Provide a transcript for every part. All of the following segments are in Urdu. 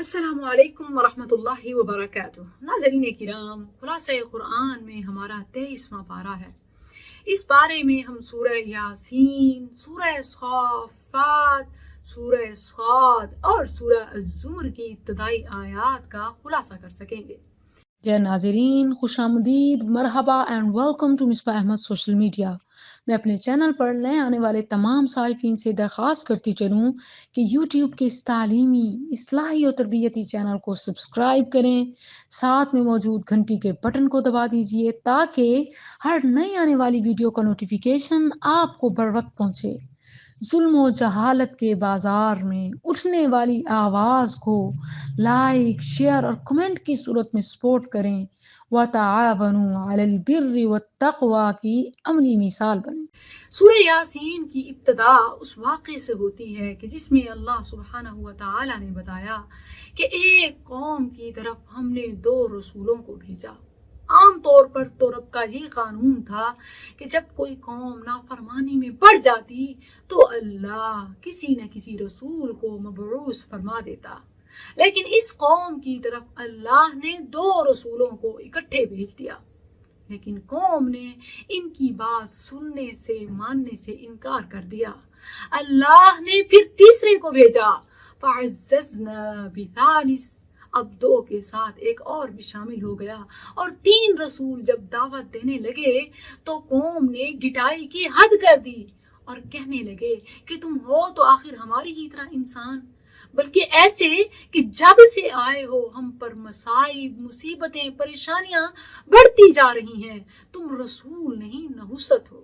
السلام علیکم ورحمۃ اللہ وبرکاتہ۔ ناظرین کرام، خلاصہ قرآن میں ہمارا 23واں پارہ ہے۔ اس پارے میں ہم سورہ یاسین، سورہ صافات، سورہ صاد اور سورہ الزمر کی ابتدائی آیات کا خلاصہ کر سکیں گے۔ ناظرین خوش آمدید، مرحبا and welcome to Misbah Ahmed social media. میں اپنے چینل پر نئے آنے والے تمام صارفین سے درخواست کرتی چلوں کہ یوٹیوب کے اس تعلیمی، اصلاحی اور تربیتی چینل کو سبسکرائب کریں، ساتھ میں موجود گھنٹی کے بٹن کو دبا دیجئے تاکہ ہر نئی آنے والی ویڈیو کا نوٹیفیکیشن آپ کو بر وقت پہنچے۔ ظلم و جہالت کے بازار میں اٹھنے والی آواز کو لائک، شیئر اور کمنٹ کی صورت میں سپورٹ کریں۔ وَتَعَاوَنُوا عَلَى الْبِرِّ وَالتَّقْوَى کی عملی مثال بنیں۔ سورہ یاسین کی ابتدا اس واقعے سے ہوتی ہے کہ جس میں اللہ سبحانہ و تعالی نے بتایا کہ ایک قوم کی طرف ہم نے 2 رسولوں کو بھیجا۔ عام طور پر تو رب کا یہ قانون تھا کہ جب کوئی قوم نافرمانی میں پڑ جاتی تو اللہ کسی نہ کسی رسول کو مبعوث فرما دیتا، لیکن اس قوم کی طرف اللہ نے 2 رسولوں کو اکٹھے بھیج دیا، لیکن قوم نے ان کی بات سننے سے، ماننے سے انکار کر دیا۔ اللہ نے پھر تیسرے کو بھیجا، فَعَزَّزْنَا بِثَالِثٍ، اب 2 کے ساتھ ایک اور بھی شامل ہو گیا، اور 3 رسول جب دعوت دینے لگے تو قوم نے ڈٹائی کی حد کر دی اور کہنے لگے کہ تم ہو تو آخر ہماری ہی طرح انسان، بلکہ ایسے کہ جب سے آئے ہو ہم پر مصائب، مصیبتیں، پریشانیاں بڑھتی جا رہی ہیں، تم رسول نہیں نحوست ہو۔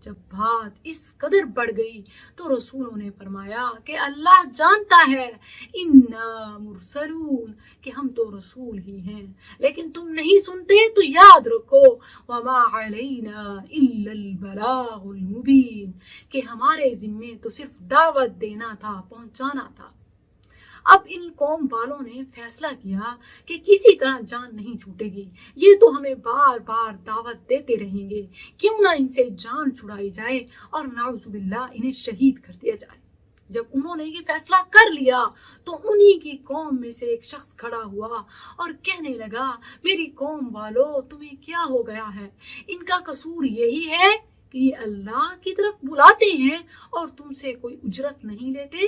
جب بات اس قدر بڑھ گئی تو رسولوں نے فرمایا کہ اللہ جانتا ہے، انا مرسلون، کہ ہم تو رسول ہی ہیں، لیکن تم نہیں سنتے تو یاد رکھو، وما علینا الا البلاغ المبین، کہ ہمارے ذمے تو صرف دعوت دینا تھا، پہنچانا تھا۔ اب ان قوم والوں نے فیصلہ کیا کہ کسی طرح جان نہیں چھوٹے گی، یہ تو ہمیں بار بار دعوت دیتے رہیں گے، کیوں نہ ان سے جان چھڑائی جائے اور نعوذ باللہ انہیں شہید کر دیا جائے۔ جب انہوں نے یہ فیصلہ کر لیا تو انہی کی قوم میں سے ایک شخص کھڑا ہوا اور کہنے لگا، میری قوم والو تمہیں کیا ہو گیا ہے؟ ان کا قصور یہی ہے کہ یہ اللہ کی طرف بلاتے ہیں اور تم سے کوئی اجرت نہیں لیتے۔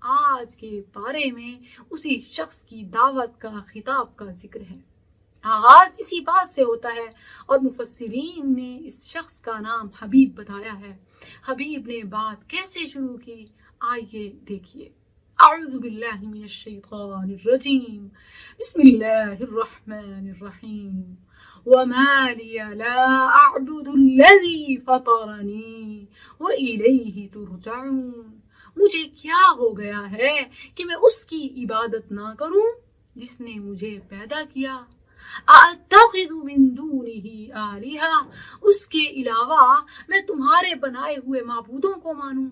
آج کے پارے میں اسی شخص کی دعوت کا، خطاب کا ذکر ہے۔ آغاز اسی بات سے ہوتا ہے اور مفسرین نے اس شخص کا نام حبیب بتایا ہے۔ حبیب نے بات کیسے شروع کی، آئیے دیکھیے۔ اعوذ باللہ من الشیطان الرجیم، بسم اللہ الرحمن الرحیم، وما لی لا اعبد الذی فطرنی وإلیہ ترجعون، مجھے کیا ہو گیا ہے کہ میں اس کی عبادت نہ کروں جس نے مجھے پیدا کیا۔ اَأَتَّخِذُ مِن دُونِهِ آلِهَةً، اس کے علاوہ میں تمہارے بنائے ہوئے معبودوں کو مانوں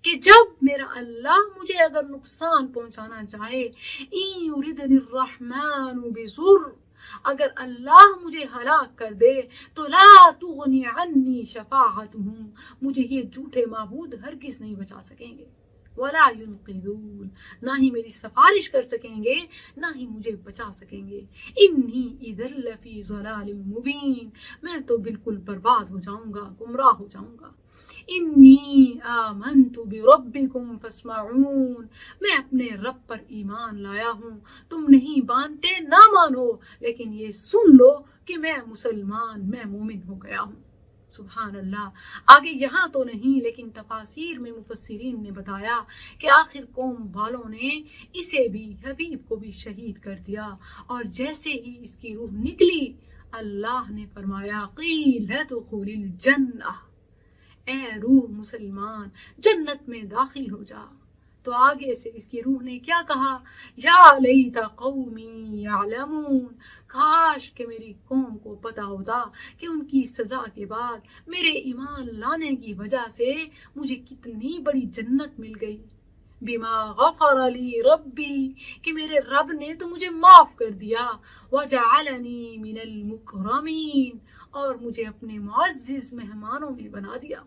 کہ جب میرا اللہ مجھے اگر نقصان پہنچانا چاہے، إِن يُرِدْنِ الرَّحْمَنُ بِضُرٍّ، اگر اللہ مجھے ہلاک کر دے تو لا تغنی عنی شفاعتهم، مجھے یہ جھوٹے معبود ہرگز نہیں بچا سکیں گے، ولا ينقذون، نہ ہی میری سفارش کر سکیں گے، نہ ہی مجھے بچا سکیں گے، انی اذا لفی ضلال مبین، میں تو بالکل برباد ہو جاؤں گا، گمراہ ہو جاؤں گا۔ انی آمنت بربکم فاسمعون، میں اپنے رب پر ایمان لایا ہوں، تم نہیں مانتے نہ مانو، لیکن یہ سن لو کہ میں مسلمان، میں مومن ہو گیا ہوں۔ سبحان اللہ۔ آگے یہاں تو نہیں، لیکن تفاسیر میں مفسرین نے بتایا کہ آخر قوم والوں نے اسے بھی، حبیب کو بھی شہید کر دیا، اور جیسے ہی اس کی روح نکلی اللہ نے فرمایا، قیل ادخل الجنہ، اے روح مسلمان جنت میں داخل ہو جا۔ تو آگے سے اس کی روح نے کیا کہا، یا لیت قومی یعلمون، کاش کہ میری قوم کو پتا ہوتا کہ ان کی سزا کے بعد میرے ایمان لانے کی وجہ سے مجھے کتنی بڑی جنت مل گئی۔ بما غفر لی ربی، کہ میرے رب نے تو مجھے معاف کر دیا، وجعلنی من المکرمین، اور مجھے اپنے معزز مہمانوں میں بنا دیا۔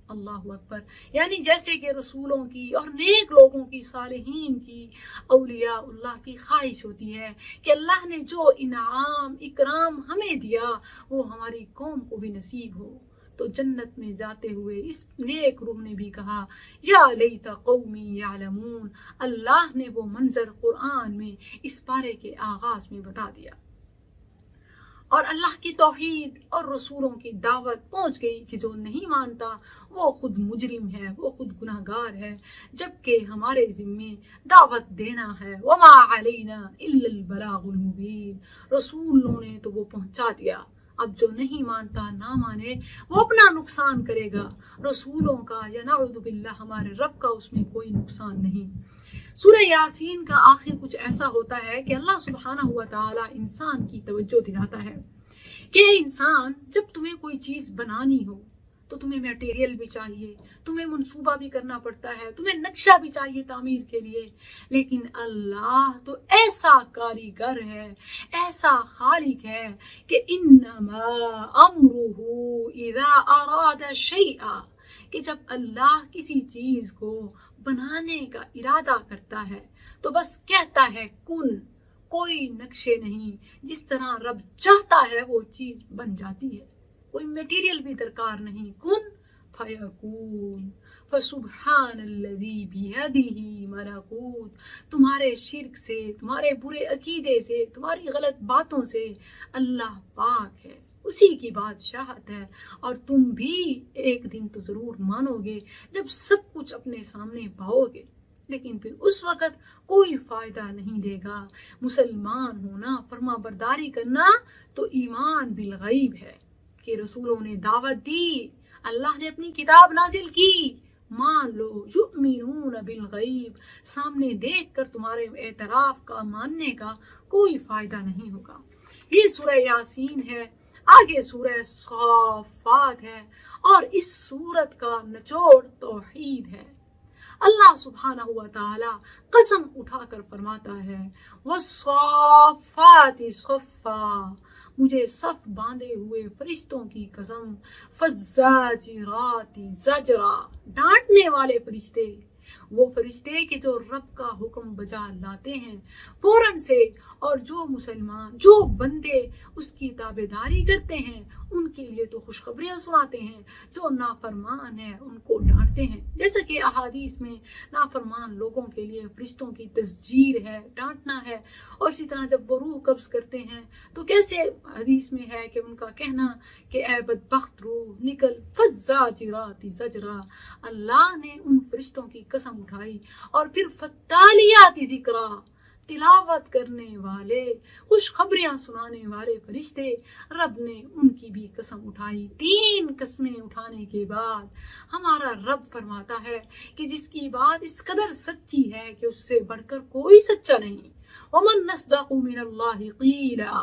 اللہ اکبر. یعنی جیسے کہ رسولوں کی اور نیک لوگوں کی، صالحین کی، اولیاء اللہ کی خواہش ہوتی ہے کہ اللہ نے جو انعام اکرام ہمیں دیا وہ ہماری قوم کو بھی نصیب ہو. تو جنت میں جاتے ہوئے اس نیک روح نے بھی کہا یا لیت قومی یعلمون. اللہ نے وہ منظر قرآن میں اس پارے کے آغاز میں بتا دیا. اور اللہ کی توحید اور رسولوں کی دعوت پہنچ گئی کہ جو نہیں مانتا وہ خود مجرم ہے، وہ خود گناہ گار ہے، جبکہ ہمارے ذمے دعوت دینا ہے. وما علینا الا البلاغ المبین. رسولوں نے تو وہ پہنچا دیا، اب جو نہیں مانتا نہ مانے وہ اپنا نقصان کرے گا. رسولوں کا یا نعوذ باللہ ہمارے رب کا اس میں کوئی نقصان نہیں. سورہ یاسین کا آخر کچھ ایسا ہوتا ہے کہ اللہ سبحانہ ہوا تعالی انسان کی توجہ دلاتا ہے کہ انسان جب تمہیں کوئی چیز بنانی ہو تو تمہیں میٹیریل بھی چاہیے، تمہیں منصوبہ بھی کرنا پڑتا ہے، تمہیں نقشہ بھی چاہیے تعمیر کے لیے. لیکن اللہ تو ایسا کاریگر ہے، ایسا خالق ہے کہ انما امرہ اذا اراد شیئا، کہ جب اللہ کسی چیز کو بنانے کا ارادہ کرتا ہے تو بس کہتا ہے کن. کوئی نقشے نہیں، جس طرح رب چاہتا ہے وہ چیز بن جاتی ہے، کوئی میٹیریل بھی درکار نہیں. کن فیکون. فسبحان الذی بیدہ ملکوت. تمہارے شرک سے، تمہارے برے عقیدے سے، تمہاری غلط باتوں سے اللہ پاک ہے، اسی کی بادشاہت ہے. اور تم بھی ایک دن تو ضرور مانو گے جب سب کچھ اپنے سامنے پاؤ گے، لیکن پھر اس وقت کوئی فائدہ نہیں دے گا. مسلمان ہونا، فرما برداری کرنا تو ایمان بالغیب ہے کہ رسولوں نے دعوت دی، اللہ نے اپنی کتاب نازل کی، مان لو. یؤمنون بالغیب، سامنے دیکھ کر تمہارے اعتراف کا، ماننے کا کوئی فائدہ نہیں ہوگا. یہ سورہ یاسین ہے. آگے سورہ صافات ہے اور اس سورت کا نچوڑ توحید ہے. اللہ سبحانہ و تعالی قسم اٹھا کر فرماتا ہے والصافات صفا، مجھے صف باندھے ہوئے فرشتوں کی قسم. فالزاجرات زجرا، ڈانٹنے والے فرشتے، وہ فرشتے کہ جو رب کا حکم بجا لاتے ہیں فوراً سے، اور جو مسلمان، جو بندے اس کی تابعداری کرتے ہیں ان کے لیے تو خوشخبریاں سناتے ہیں، جو نافرمان ہیں ان کو ڈانٹتے ہیں. جیسا کہ احادیث میں نافرمان لوگوں کے لیے فرشتوں کی تزجیر ہے، ڈانٹنا ہے. اور اسی طرح جب وہ روح قبض کرتے ہیں تو کیسے حدیث میں ہے کہ ان کا کہنا کہ اے بدبخت روح نکل. فالزاجرات زجرا، اللہ نے ان فرشتوں کی قسم اٹھائی. اور پھر فالتالیات ذکرا، تلاوت کرنے والے، خوشخبریاں سنانے والے فرشتے، رب نے ان کی بھی قسم اٹھائی. 3 قسمیں اٹھانے کے بعد ہمارا رب فرماتا ہے کہ جس کی بات اس قدر سچی ہے کہ اس سے بڑھ کر کوئی سچا نہیں. ومن نصدق من اللہ قیلا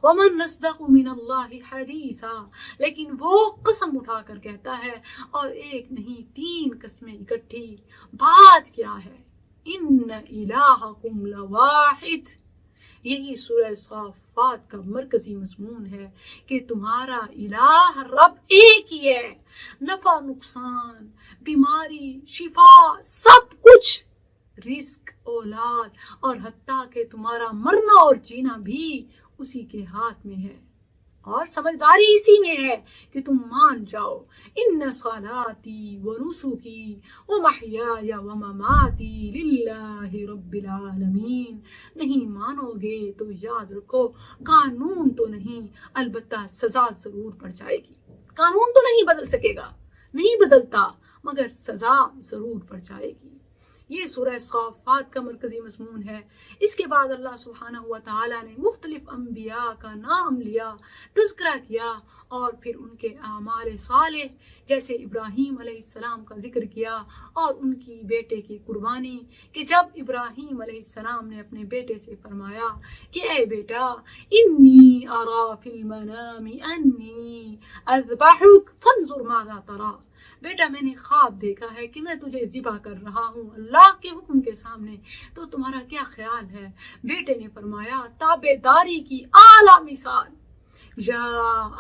ومن نصدق من اللہ حدیثا. لیکن وہ قسم اٹھا کر کہتا ہے، اور ایک نہیں 3 قسمیں اکٹھی. بات کیا ہے؟ ان الہکم لواحد. یہی سورہ صافات کا مرکزی مضمون ہے کہ تمہارا الہ رب ایک ہی ہے. نفع نقصان، بیماری شفا، سب کچھ، رزق، اولاد، اور حتیٰ کہ تمہارا مرنا اور جینا بھی اسی کے ہاتھ میں ہے. اور سمجھداری اسی میں ہے کہ تم مان جاؤ. ان صلاتی و نسکی و محیای و مماتی للہ رب العالمین. نہیں مانو گے تو یاد رکھو قانون تو نہیں، البتہ سزا ضرور پڑ جائے گی. قانون تو نہیں بدل سکے گا، نہیں بدلتا، مگر سزا ضرور پڑ جائے گی. یہ سورہ صافات کا مرکزی مضمون ہے. اس کے بعد اللہ سبحانہ و تعالی نے مختلف انبیاء کا نام لیا، تذکرہ کیا، اور پھر ان کے اعمال صالح جیسے ابراہیم علیہ السلام کا ذکر کیا اور ان کی بیٹے کی قربانی، کہ جب ابراہیم علیہ السلام نے اپنے بیٹے سے فرمایا کہ اے بیٹا انی ارا فی المنام انی اذبحک فانظر ماذا ترى. بیٹا میں نے خواب دیکھا ہے کہ میں تجھے ذبح کر رہا ہوں اللہ کے حکم کے سامنے، تو تمہارا کیا خیال ہے؟ بیٹے نے فرمایا تابعداری کی اعلیٰ مثال یا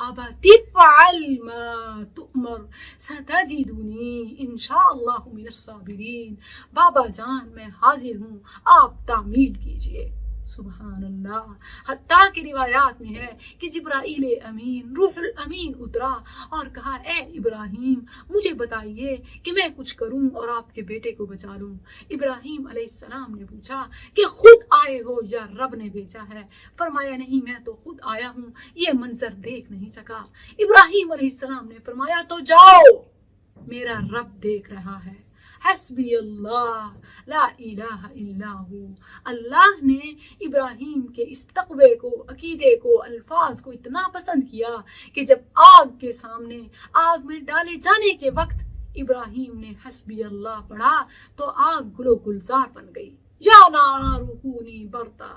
ابت افعل ما تؤمر ستجدنی انشاء اللہ من الصابرین، بابا جان میں حاضر ہوں، آپ تعمیل کیجئے۔ سبحان اللہ۔ حتیٰ کہ روایات میں ہے کہ جبرائیل امین روح الامین اترا اور کہا اے ابراہیم مجھے بتائیے کہ میں کچھ کروں اور آپ کے بیٹے کو بچا لوں۔ ابراہیم علیہ السلام نے پوچھا کہ خود آئے ہو یا رب نے بھیجا ہے؟ فرمایا نہیں، میں تو خود آیا ہوں، یہ منظر دیکھ نہیں سکا۔ ابراہیم علیہ السلام نے فرمایا تو جاؤ، میرا رب دیکھ رہا ہے۔ حسبی اللہ لا الہ الا ہو۔ اللہ نے ابراہیم کے اس تقوی کو، عقیدے کو، الفاظ کو اتنا پسند کیا کہ جب آگ کے سامنے آگ میں ڈالے جانے کے وقت ابراہیم نے حسبی اللہ پڑھا تو آگ گلو گلزار بن گئی۔ یا نار رکونی بردا،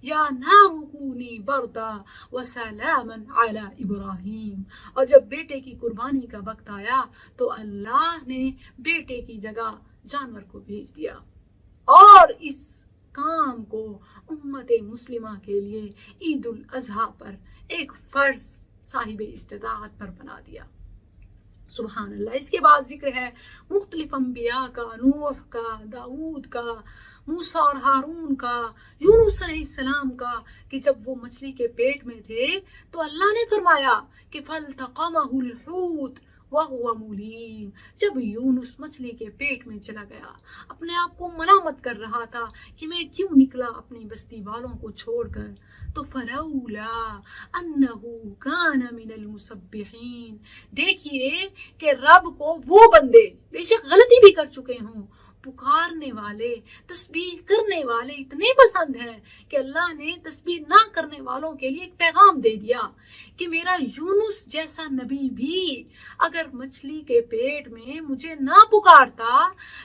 یا نار رکونی بردا وسلاما علی ابراہیم۔ اور جب بیٹے کی قربانی کا وقت آیا تو اللہ نے بیٹے کی جگہ جانور کو بھیج دیا، اور اس کام کو امت مسلمہ کے لیے عید الاضحیٰ پر ایک فرض صاحب استطاعت پر بنا دیا۔ سبحان اللہ۔ اس کے بعد ذکر ہے مختلف انبیاء کا، نوح کا، داؤد کا، موسیٰ اور ہارون کا، یونس علیہ السلام کا، کہ جب وہ مچھلی کے پیٹ میں تھے تو اللہ نے فرمایا کہ فَالْتَقَمَهُ الْحُوتُ وَهُوَ مُلِيمٌ۔ جب یونس مچھلی کے پیٹ میں چلا گیا، اپنے آپ کو ملامت کر رہا تھا کہ میں کیوں نکلا اپنی بستی والوں کو چھوڑ کر، تو فَلَوْلَا أَنَّهُ كَانَ مِنَ الْمُسَبِّحِينَ، دیکھیے کہ رب کو وہ بندے بے شک غلطی بھی کر چکے ہوں، پکارنے والے، تسبیح کرنے والے اتنے پسند ہیں کہ اللہ نے تسبیح نہ کرنے والوں کے لیے ایک پیغام دے دیا کہ میرا یونس جیسا نبی بھی اگر مچھلی کے پیٹ میں مجھے نہ پکارتا،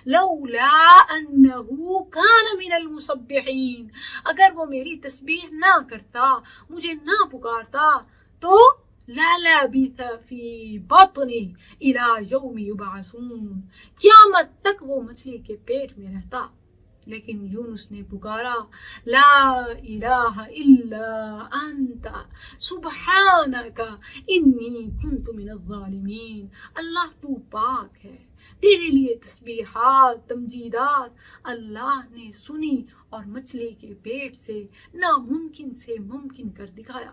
لولا انہ کان من المسبحین، اگر وہ میری تسبیح نہ کرتا، مجھے نہ پکارتا، تو لا لبث فی بطنہ الی یوم یبعثون، قیامت تک وہ مچھلی کے پیٹ میں رہتا۔ لیکن یونس نے پکارا لا الہ الا انت سبحانک انی کنت من الظالمین، اللہ تو پاک ہے، تیرے لیے تسبیحات، تمجیدات۔ اللہ نے سنی اور مچھلی کے پیٹ سے ناممکن سے ممکن کر دکھایا،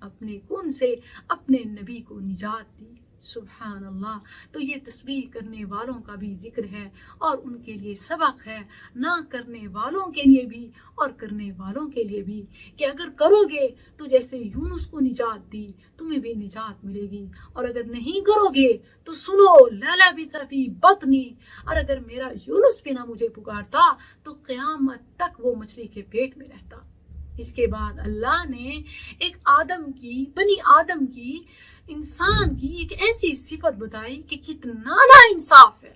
اپنے کن سے اپنے نبی کو نجات دی۔ سبحان اللہ۔ تو یہ تسبیح کرنے والوں کا بھی ذکر ہے اور ان کے لیے سبق ہے، نہ کرنے والوں کے لیے بھی اور کرنے والوں کے لیے بھی، کہ اگر کرو گے تو جیسے یونس کو نجات دی تمہیں بھی نجات ملے گی، اور اگر نہیں کرو گے تو سنو لا لبث فی بطنی، اور اگر میرا یونس بھی نہ مجھے پکارتا تو قیامت تک وہ مچھلی کے پیٹ میں رہتا۔ اس کے بعد اللہ نے ایک آدم کی، بنی آدم کی، انسان کی ایک ایسی صفت بتائی کہ کتنا نا انصاف ہے،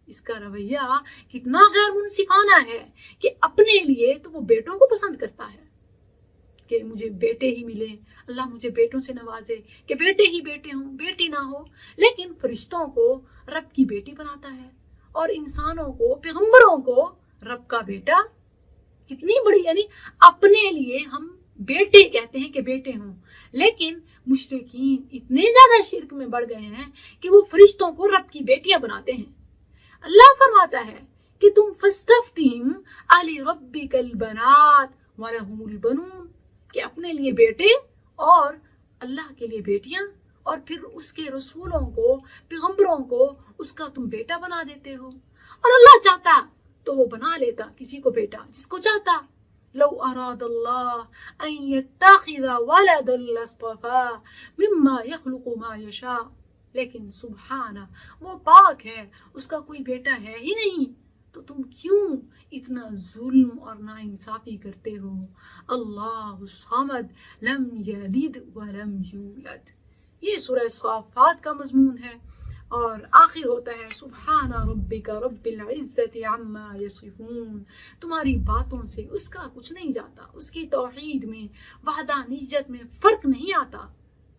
اس کا رویہ کتنا غیر منصفانہ ہے کہ اپنے لیے تو وہ بیٹوں کو پسند کرتا ہے کہ مجھے بیٹے ہی ملیں، اللہ مجھے بیٹوں سے نوازے، کہ بیٹے ہی بیٹے ہوں، بیٹی نہ ہو، لیکن فرشتوں کو رب کی بیٹی بناتا ہے اور انسانوں کو، پیغمبروں کو رب کا بیٹا۔ کتنی بڑی، یعنی اپنے لیے ہم بیٹے کہتے ہیں کہ بیٹے ہوں، لیکن مشرکین اتنے زیادہ شرک میں بڑھ گئے ہیں کہ وہ فرشتوں کو رب کی بیٹیاں بناتے ہیں۔ اللہ فرماتا ہے کہ تم فاستفتہم لربک البنات ولہم البنون، کہ اپنے لیے بیٹے اور اللہ کے لیے بیٹیاں، اور پھر اس کے رسولوں کو، پیغمبروں کو اس کا تم بیٹا بنا دیتے ہو، اور اللہ چاہتا تو وہ بنا لیتا کسی کو بیٹا جس کو چاہتا۔ لو اراد اللہ ان یتخذ ولدا لاصطفى مما يخلق ما یشاء، لیکن سبحانہ، وہ پاک ہے، اس کا کوئی بیٹا ہے ہی نہیں، تو تم کیوں اتنا ظلم اور ناانصافی کرتے ہو؟ اللہ الصمد لم یلد ولم یولد۔ یہ سورہ صافات کا مضمون ہے، اور آخر ہوتا ہے سبحان ربک رب العزت عما یصفون، تمہاری باتوں سے اس کا کچھ نہیں جاتا، اس کی توحید میں، وحدانیت میں فرق نہیں آتا،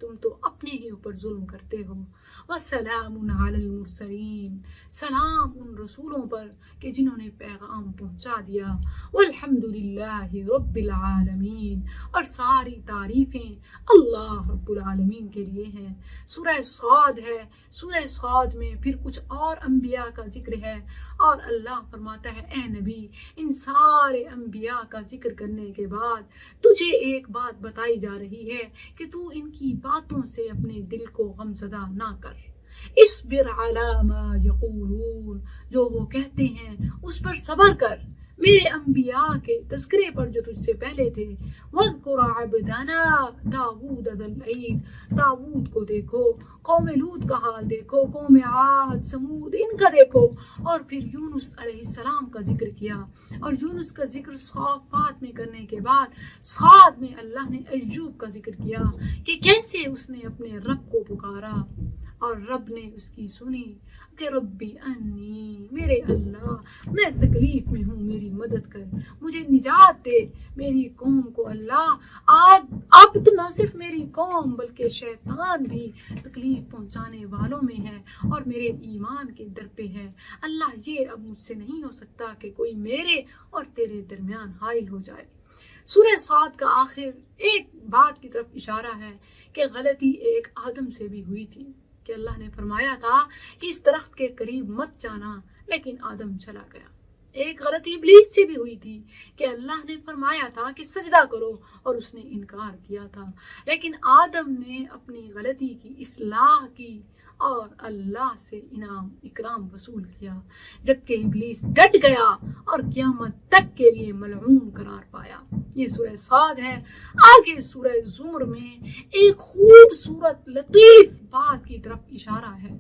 تم تو اپنے ہی اوپر ظلم کرتے ہو. وسلام علی المرسلین، سلام ان رسولوں پر کہ جنہوں نے پیغام پہنچا دیا. والحمد للہ رب العالمین، اور ساری تعریفیں اللہ رب العالمین کے لیے ہیں. سورہ صاد ہے، سورہ صاد میں پھر کچھ اور انبیاء کا ذکر ہے، اور اللہ فرماتا ہے اے نبی ان سارے انبیاء کا ذکر کرنے کے بعد تجھے ایک بات بتائی جا رہی ہے کہ تو ان کی باتوں سے اپنے دل کو غمزدہ نہ کر. اصبر علی ما یقولون، جو وہ کہتے ہیں اس پر صبر کر، میرے انبیاء کے تذکرے پر جو تجھ سے پہلے تھے. وَاذْكُرْ عَبْدَنَا داؤد ذا الْأَيْدِ، داؤد کو دیکھو، قوم لوط کا حال دیکھو، قوم عاد سمود ان کا دیکھو. اور پھر یونس علیہ السلام کا ذکر کیا، اور یونس کا ذکر صافات میں کرنے کے بعد صاد میں اللہ نے ایوب کا ذکر کیا کہ کیسے اس نے اپنے رب کو پکارا اور رب نے اس کی سنی کہ ربی انی، میرے اللہ میں تکلیف میں ہوں، میری مدد کر، مجھے نجات دے، میری قوم کو اللہ اب تو نہ صرف میری قوم بلکہ شیطان بھی تکلیف پہنچانے والوں میں ہے اور میرے ایمان کے در پہ ہے. اللہ یہ اب مجھ سے نہیں ہو سکتا کہ کوئی میرے اور تیرے درمیان حائل ہو جائے. سورہ صاد کا آخر ایک بات کی طرف اشارہ ہے کہ غلطی ایک آدم سے بھی ہوئی تھی، کہ اللہ نے فرمایا تھا کہ اس درخت کے قریب مت جانا، لیکن آدم چلا گیا. ایک غلطی ابلیس سے بھی ہوئی تھی کہ اللہ نے فرمایا تھا کہ سجدہ کرو اور اس نے انکار کیا تھا، لیکن آدم نے اپنی غلطی کی اصلاح کی اور اللہ سے انعام اکرام وصول کیا، جبکہ ابلیس ڈٹ گیا اور قیامت تک کے لیے ملعون قرار پایا. یہ سورہ صاد ہے. آگے سورہ زمر میں ایک خوبصورت لطیف بات کی طرف اشارہ ہے.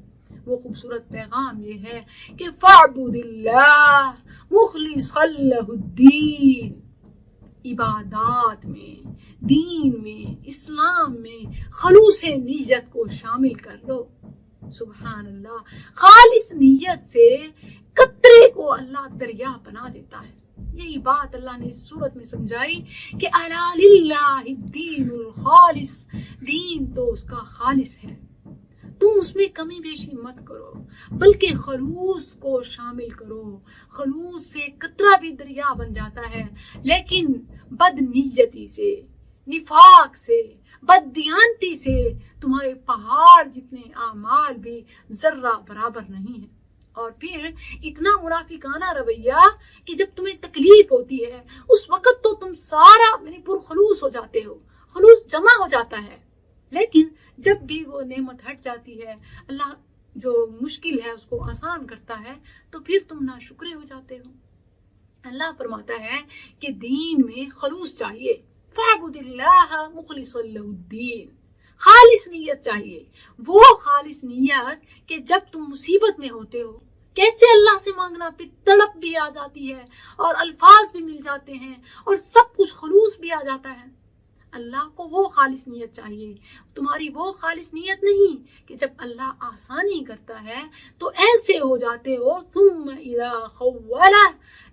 وہ خوبصورت پیغام یہ ہے کہ فَاعْبُدِ اللَّهَ مُخْلِصًا لَهُ الدِّينَ، عبادات میں، دین میں، اسلام میں خلوص نیت کو شامل کر لو. سبحان اللہ، خالص نیت سے قطرے کو اللہ دریا بنا دیتا ہے. یہی بات اللہ نے اس صورت میں سمجھائی کہ الا للہ الدین الخالص، دین تو اس کا خالص ہے، تم اس میں کمی بیشی مت کرو بلکہ خلوص کو شامل کرو. خلوص سے قطرہ بھی دریا بن جاتا ہے، لیکن بد نیتی سے، نفاق سے، بد دیانتی سے تمہارے پہاڑ جتنے اعمال بھی ذرہ برابر نہیں ہیں. اور پھر اتنا منافقانہ رویہ کہ جب تمہیں تکلیف ہوتی ہے اس وقت تو تم سارا پرخلوص ہو جاتے ہو، خلوص جمع ہو جاتا ہے، لیکن جب بھی وہ نعمت ہٹ جاتی ہے، اللہ جو مشکل ہے اس کو آسان کرتا ہے، تو پھر تم ناشکرے ہو جاتے ہو. اللہ فرماتا ہے کہ دین میں خلوص چاہیے. فَاعْبُدِ اللَّهَ مُخْلِصًا لَهُ الدِّينَ، خالص نیت چاہیے. وہ خالص نیت کہ جب تم مصیبت میں ہوتے ہو کیسے اللہ سے مانگنا، پھر تڑپ بھی آ جاتی ہے اور الفاظ بھی مل جاتے ہیں اور سب کچھ خلوص بھی آ جاتا ہے. اللہ کو وہ خالص نیت چاہیے، تمہاری وہ خالص نیت نہیں کہ جب اللہ آسانی کرتا ہے تو ایسے ہو جاتے ہو ثم اذا خول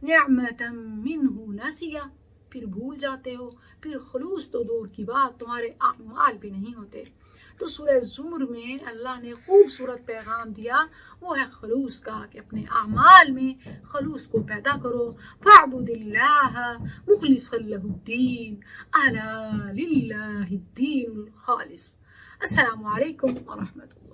نعمة منه نسیا، پھر بھول جاتے ہو، پھر خلوص تو دور کی بات تمہارے اعمال بھی نہیں ہوتے. تو سورہ زمر میں اللہ نے خوبصورت پیغام دیا، وہ ہے خلوص کا، کہ اپنے اعمال میں خلوص کو پیدا کرو. فَاعْبُدِ اللَّهَ مُخْلِصًا لَهُ الدِّينَ أَلَا لِلَّهِ الدِّينُ الْخَالِصُ. السلام علیکم ورحمۃ اللہ.